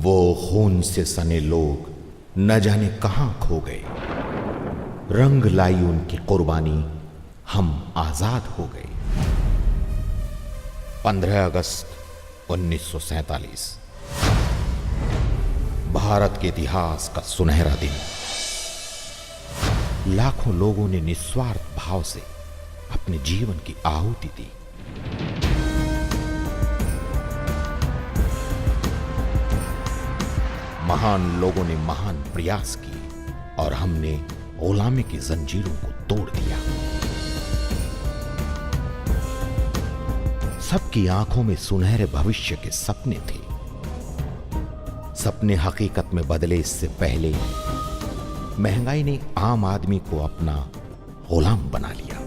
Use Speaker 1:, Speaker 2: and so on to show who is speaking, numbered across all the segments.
Speaker 1: वो खून से सने लोग न जाने कहां खो गए। रंग लाई उनकी कुर्बानी, हम आजाद हो गए। 15 अगस्त 1947 भारत के इतिहास का सुनहरा दिन। लाखों लोगों ने निस्वार्थ भाव से अपने जीवन की आहुति दी। महान लोगों ने महान प्रयास किए और हमने गुलामी की जंजीरों को तोड़ दिया। सबकी आंखों में सुनहरे भविष्य के सपने थे। सपने हकीकत में बदले इससे पहले महंगाई ने आम आदमी को अपना गुलाम बना लिया।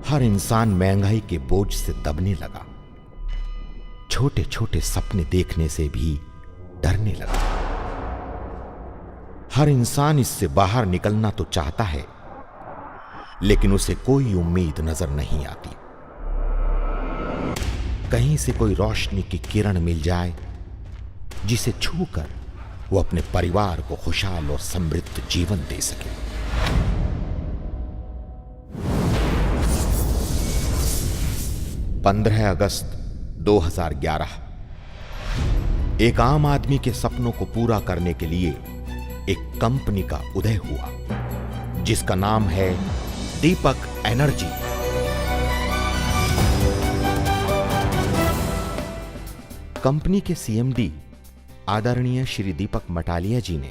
Speaker 1: हर इंसान महंगाई के बोझ से दबने लगा। छोटे छोटे सपने देखने से भी डरने लगा। हर इंसान इससे बाहर निकलना तो चाहता है, लेकिन उसे कोई उम्मीद नजर नहीं आती। कहीं से कोई रोशनी की किरण मिल जाए जिसे छूकर वो अपने परिवार को खुशहाल और समृद्ध जीवन दे सके। पंद्रह अगस्त 2011 एक आम आदमी के सपनों को पूरा करने के लिए एक कंपनी का उदय हुआ, जिसका नाम है दीपक एनर्जी। कंपनी के सीएमडी आदरणीय श्री दीपक मटालिया जी ने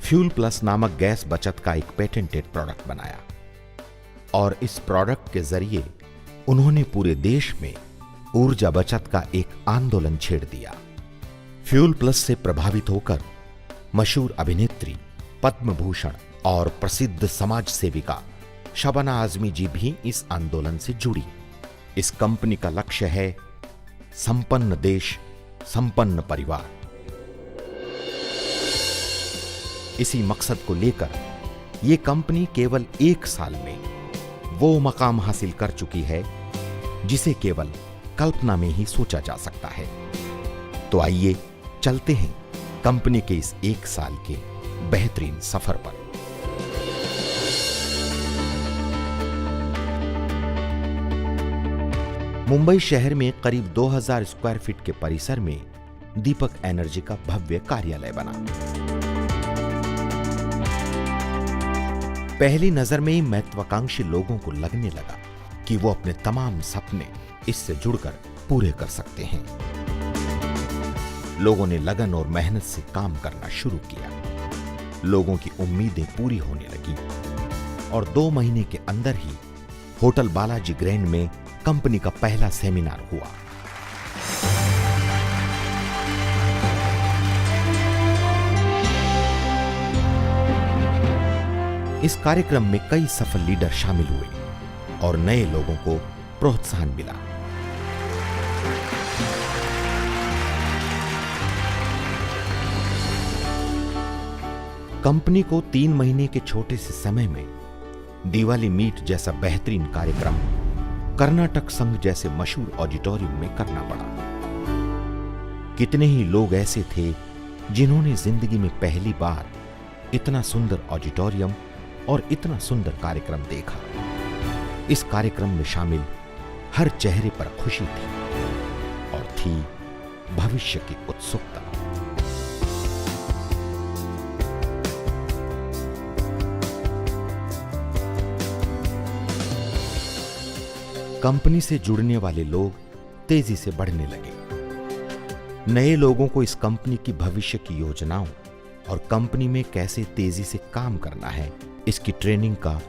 Speaker 1: फ्यूल प्लस नामक गैस बचत का एक पेटेंटेड प्रोडक्ट बनाया और इस प्रोडक्ट के जरिए उन्होंने पूरे देश में ऊर्जा बचत का एक आंदोलन छेड़ दिया। फ्यूल प्लस से प्रभावित होकर मशहूर अभिनेत्री, पद्म भूषण और प्रसिद्ध समाज सेविका शबाना आजमी जी भी इस आंदोलन से जुड़ी। इस कंपनी का लक्ष्य है संपन्न देश, संपन्न परिवार। इसी मकसद को लेकर यह कंपनी केवल 1 साल में वो मकाम हासिल कर चुकी है जिसे केवल कल्पना में ही सोचा जा सकता है। तो आइए चलते हैं कंपनी के इस 1 साल के बेहतरीन सफर पर। मुंबई शहर में करीब 2000 स्क्वायर फीट के परिसर में दीपक एनर्जी का भव्य कार्यालय बना। पहली नजर में ही महत्वाकांक्षी लोगों को लगने लगा कि वो अपने तमाम सपने इससे जुड़कर पूरे कर सकते हैं। लोगों ने लगन और मेहनत से काम करना शुरू किया। लोगों की उम्मीदें पूरी होने लगी और 2 महीने के अंदर ही होटल बालाजी ग्रैंड में कंपनी का पहला सेमिनार हुआ। इस कार्यक्रम में कई सफल लीडर शामिल हुए और नए लोगों को प्रोत्साहन मिला। कंपनी को 3 महीने के छोटे से समय में दिवाली मीट जैसा बेहतरीन कार्यक्रम कर्नाटक संघ जैसे मशहूर ऑडिटोरियम में करना पड़ा। कितने ही लोग ऐसे थे जिन्होंने जिंदगी में पहली बार इतना सुंदर ऑडिटोरियम और इतना सुंदर कार्यक्रम देखा। इस कार्यक्रम में शामिल हर चेहरे पर खुशी थी और थी भविष्य की उत्सुकता। कंपनी से जुड़ने वाले लोग तेजी से बढ़ने लगे। नए लोगों को इस कंपनी की भविष्य की योजनाओं और कंपनी में कैसे तेजी से काम करना है, इसकी ट्रेनिंग का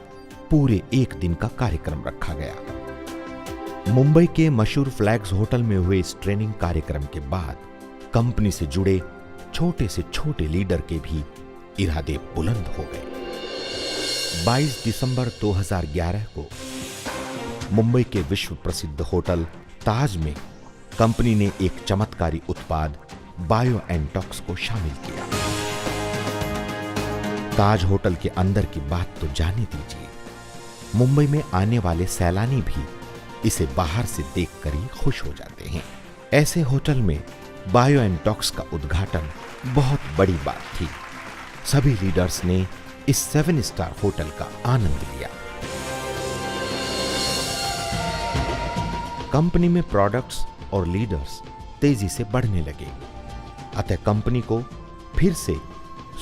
Speaker 1: पूरे 1 दिन का कार्यक्रम रखा गया। मुंबई के मशहूर फ्लैग्स होटल में हुए इस ट्रेनिंग कार्यक्रम के बाद कंपनी से जुड़े छोटे से छोटे लीडर के भी इरादे बुलंद हो गए। 22 दिसंबर 2011 को मुंबई के विश्व प्रसिद्ध होटल ताज में कंपनी ने एक चमत्कारी उत्पाद बायो एंटॉक्स को शामिल किया। ताज होटल के अंदर की बात तो जाने दीजिए। मुंबई में आने वाले सैलानी भी इसे बाहर से देखकर ही खुश हो जाते हैं। ऐसे होटल में बायो एंड टॉक्स का उद्घाटन बहुत बड़ी बात थी। सभी लीडर्स ने इस 7 स्टार होटल का आनंद लिया। कंपनी में प्रोडक्ट्स और लीडर्स तेजी से बढ़ने लगे, अतः कंपनी को फिर से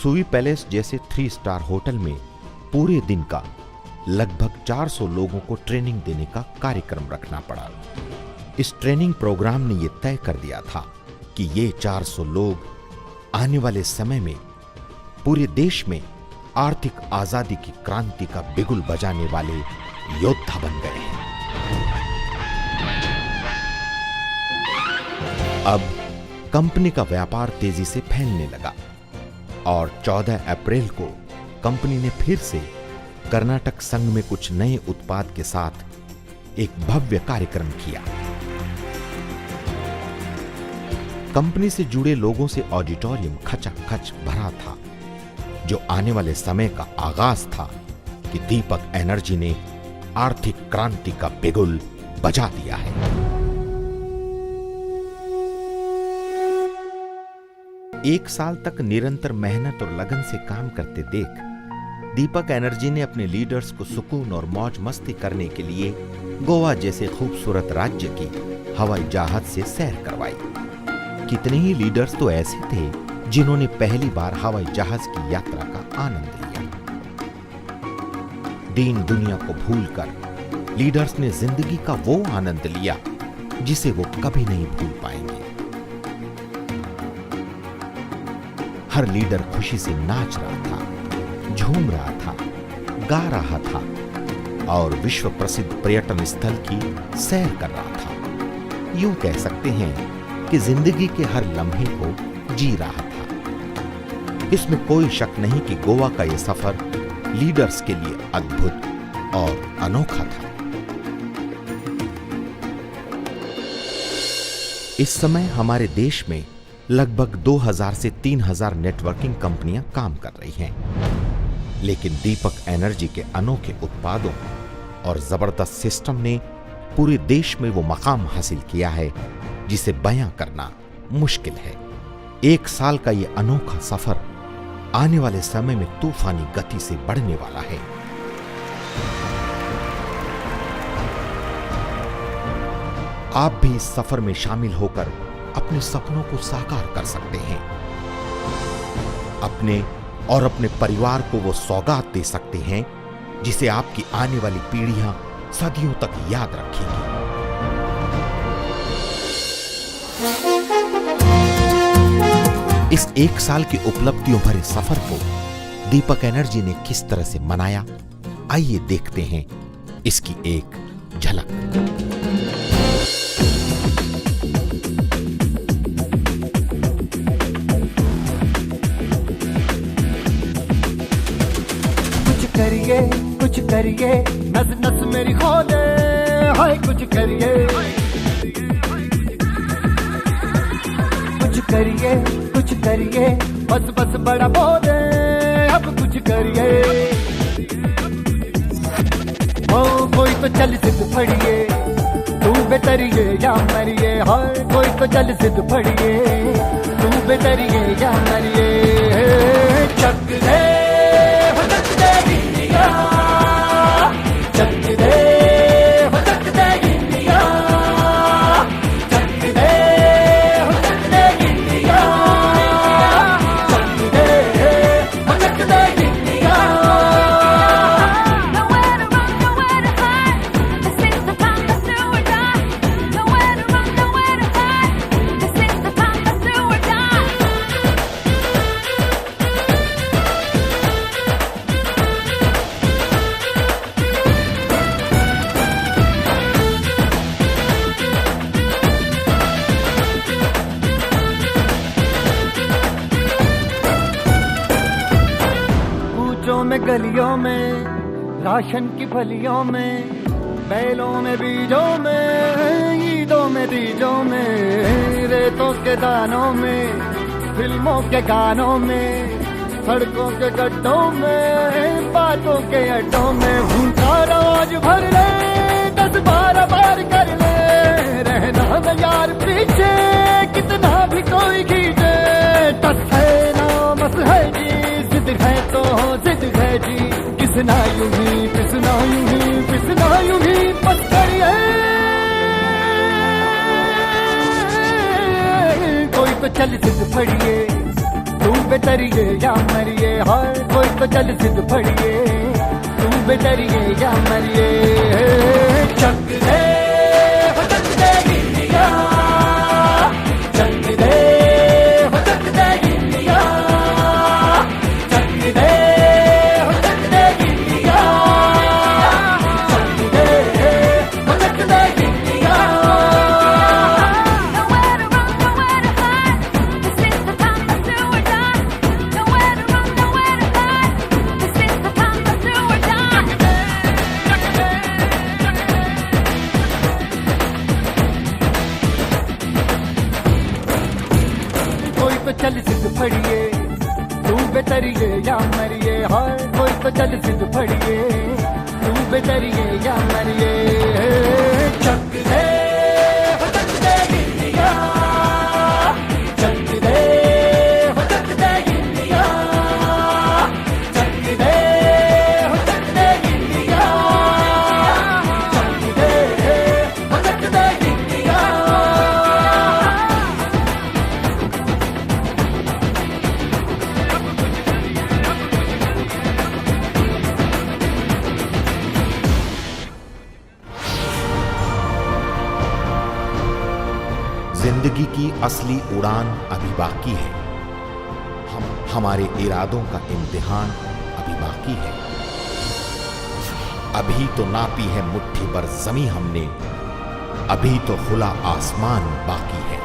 Speaker 1: सुई पैलेस जैसे 3 स्टार होटल में पूरे दिन का लगभग 400 लोगों को ट्रेनिंग देने का कार्यक्रम रखना पड़ा। इस ट्रेनिंग प्रोग्राम ने यह तय कर दिया था कि ये 400 लोग आने वाले समय में पूरे देश में आर्थिक आजादी की क्रांति का बिगुल बजाने वाले योद्धा बन गए हैं। अब कंपनी का व्यापार तेजी से फैलने लगा और 14 अप्रैल को कंपनी ने फिर से कर्नाटक संघ में कुछ नए उत्पाद के साथ एक भव्य कार्यक्रम किया। कंपनी से जुड़े लोगों से ऑडिटोरियम खचाखच भरा था, जो आने वाले समय का आगाज था कि दीपक एनर्जी ने आर्थिक क्रांति का बिगुल बजा दिया है। एक साल तक निरंतर मेहनत और लगन से काम करते देख दीपक एनर्जी ने अपने लीडर्स को सुकून और मौज मस्ती करने के लिए गोवा जैसे खूबसूरत राज्य की हवाई जहाज से सैर करवाई। कितने ही लीडर्स तो ऐसे थे जिन्होंने पहली बार हवाई जहाज की यात्रा का आनंद लिया। दीन दुनिया को भूलकर लीडर्स ने जिंदगी का वो आनंद लिया जिसे वो कभी नहीं भूल पाएंगे। हर लीडर खुशी से नाच रहा था, झूम रहा था, गा रहा था और विश्व प्रसिद्ध पर्यटन स्थल की सैर कर रहा था। यूं कह सकते हैं कि जिंदगी के हर लम्हे को जी रहा था। इसमें कोई शक नहीं कि गोवा का यह सफर लीडर्स के लिए अद्भुत और अनोखा था। इस समय हमारे देश में लगभग 2000 से 3000 नेटवर्किंग कंपनियां काम कर रही हैं, लेकिन दीपक एनर्जी के अनोखे उत्पादों और जबरदस्त सिस्टम ने पूरे देश में वो मकाम हासिल किया है जिसे बयां करना मुश्किल है। 1 साल का ये अनोखा सफर आने वाले समय में तूफानी गति से बढ़ने वाला है। आप भी इस सफर में शामिल होकर अपने सपनों को साकार कर सकते हैं। अपने और अपने परिवार को वो सौगात दे सकते हैं जिसे आपकी आने वाली पीढ़ियां सदियों तक याद रखेंगी। इस 1 साल की उपलब्धियों भरे सफर को दीपक एनर्जी ने किस तरह से मनाया, आइए देखते हैं इसकी एक झलक।
Speaker 2: कुछ करिए नस नस मेरी खोले, हाय कुछ करिए, कुछ करिए बस बस बड़ा बोले, अब कुछ करिए। ओ कोई तो चल सिद्ध फड़िए, तू बेतरिए या मरिए, हाय कोई तो चल सिद्ध फड़िए, तू बेतरिए या मरिए। चक दे गलियों में, राशन की फलियों में, बैलों में बीजों में, ईदों में तीजों में, रेतों के दानों में, फिल्मों के गानों में, सड़कों के गड्ढों में, बातों के अड्डों में भूखा रवाज भर ले, 10-12 बार कर ले, रहना न यार पीछे कितना भी कोई खींचे। टस है ना मस है जी, जिद है तो जिद है जी, किसना यूं ही पिसना यूं ही पिसना यूं ही बस करिए। कोई तो चल जिद फड़िए, तू बेतरिए या मरिए, हाय कोई तो चल जिद फड़िए, तू बेतरिए या मरिए। चक दे हो चक दे गिलिया, चक दे हो चक दे गिलिया, चक दे हो चक दे गिलिया, चक दे हो चक दे गिलिया। तो चल जिद फड़िए, तू बेतरिए या मरिए, हाय कोई तो चल जिद फड़िए, तू बेतरिए या मरिए। चक दे हो चक दे गिलिया, चक दे हो चक दे गिलिया, चक दे हो चक दे गिलिया, चक दे हो चक दे गिलिया।
Speaker 1: जिंदगी की असली उड़ान अभी बाकी है, हमारे इरादों का इम्तिहान अभी बाकी है। अभी तो नापी है मुट्ठी भर ज़मीं हमने, अभी तो खुला आसमान बाकी है।